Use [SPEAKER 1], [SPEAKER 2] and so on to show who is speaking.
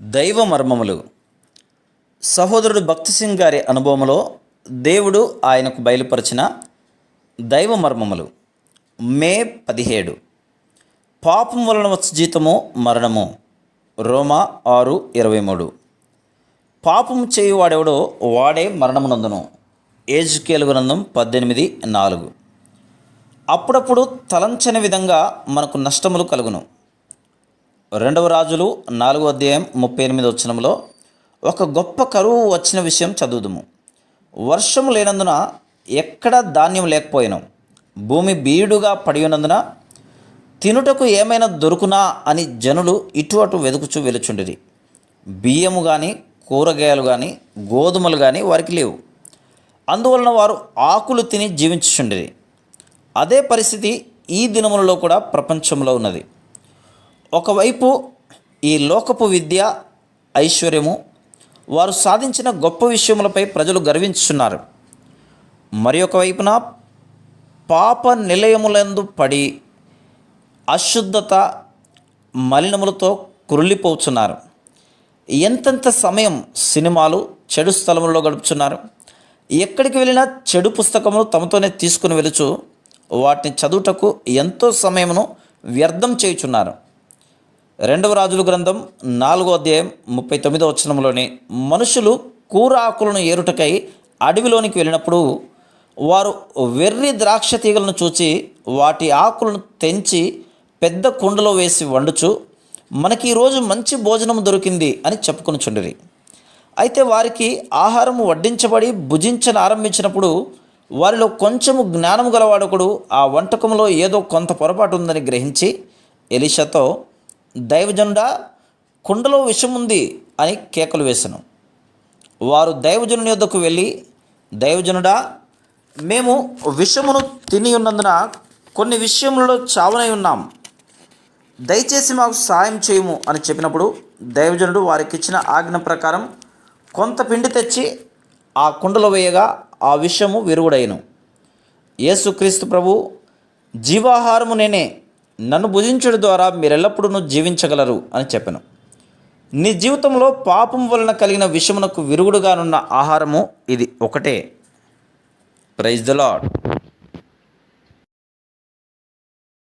[SPEAKER 1] దైవ మర్మములు. సహోదరుడు భక్తి సింగ్ గారి అనుభవంలో దేవుడు ఆయనకు బయలుపరిచిన దైవ మర్మములు. మే 17. పాపం వలన వచ్చు జీతము మరణము. రోమా 6:23. పాపము చేయువాడెవడో వాడే మరణమునందును. ఎజెకియేలు గ్రంథం 18:4. అప్పుడప్పుడు తలంచని విధంగా మనకు నష్టములు కలుగును. 2వ రాజులు 4:38 ఒక గొప్ప కరువు వచ్చిన విషయం చదువుదుము. వర్షము లేనందున ఎక్కడ ధాన్యం లేకపోయాను, భూమి బీడుగా పడి ఉన్నందున తినుటకు ఏమైనా దొరుకునా అని జనులు ఇటు అటు వెతుకుచూ వెలుచుండిరి. బియ్యము కానీ, కూరగాయలు కానీ, గోధుమలు కానీ వారికి లేవు. అందువలన వారు ఆకులు తిని జీవించుచుండిరి. అదే పరిస్థితి ఈ దినములలో కూడా ప్రపంచంలో ఉన్నది. ఒకవైపు ఈ లోకపు విద్య, ఐశ్వర్యము, వారు సాధించిన గొప్ప విషయములపై ప్రజలు గర్వించుచున్నారు. మరి ఒక వైపున పాప నిలయములందు పడి అశుద్ధత, మలినములతో కురులిపోతున్నారు. ఎంతెంత సమయం సినిమాలు, చెడు స్థలములలో గడుపుచున్నారు. ఎక్కడికి వెళ్ళినా చెడు పుస్తకములు తమతోనే తీసుకుని వెలుచు వాటిని చదువుటకు ఎంతో సమయమును వ్యర్థం చేయుచున్నారు. 2వ రాజుల గ్రంథం 4:39 మనుషులు కూర ఆకులను ఏరుటకై అడవిలోనికి వెళ్ళినప్పుడు వారు వెర్రి ద్రాక్ష తీగలను చూచి వాటి ఆకులను తెంచి పెద్ద కుండలో వేసి వండుచు మనకి ఈరోజు మంచి భోజనం దొరికింది అని చెప్పుకొనుచుండిరి. అయితే వారికి ఆహారము వడ్డించబడి భుజించని ఆరంభించినప్పుడు వారిలో కొంచెము జ్ఞానము గలవాడొకడు ఆ వంటకంలో ఏదో కొంత పొరపాటు ఉందని గ్రహించి ఎలీషాతో, దైవజనుడా, కుండలో విషముంది అని కేకలు వేసెను. వారు దైవజనుని యొద్దకు వెళ్ళి, దైవజనుడా, మేము విషమును తిని ఉన్నందున కొన్ని విషయములలో చావనై ఉన్నాం, దయచేసి మాకు సహాయం చేయము అని చెప్పినప్పుడు దైవజనుడు వారికిచ్చిన ఆజ్ఞ ప్రకారం కొంత పిండి తెచ్చి ఆ కుండలో వేయగా ఆ విషము విరుగుడైను. యేసుక్రీస్తు ప్రభు, జీవాహారము నేనే, నన్ను భుజించడం ద్వారా మీరెల్లప్పుడూ జీవించగలరు అని చెప్పాను. నీ జీవితంలో పాపం వలన కలిగిన విషమునకు విరుగుడుగానున్న ఆహారము ఇది ఒకటే. Praise the lord.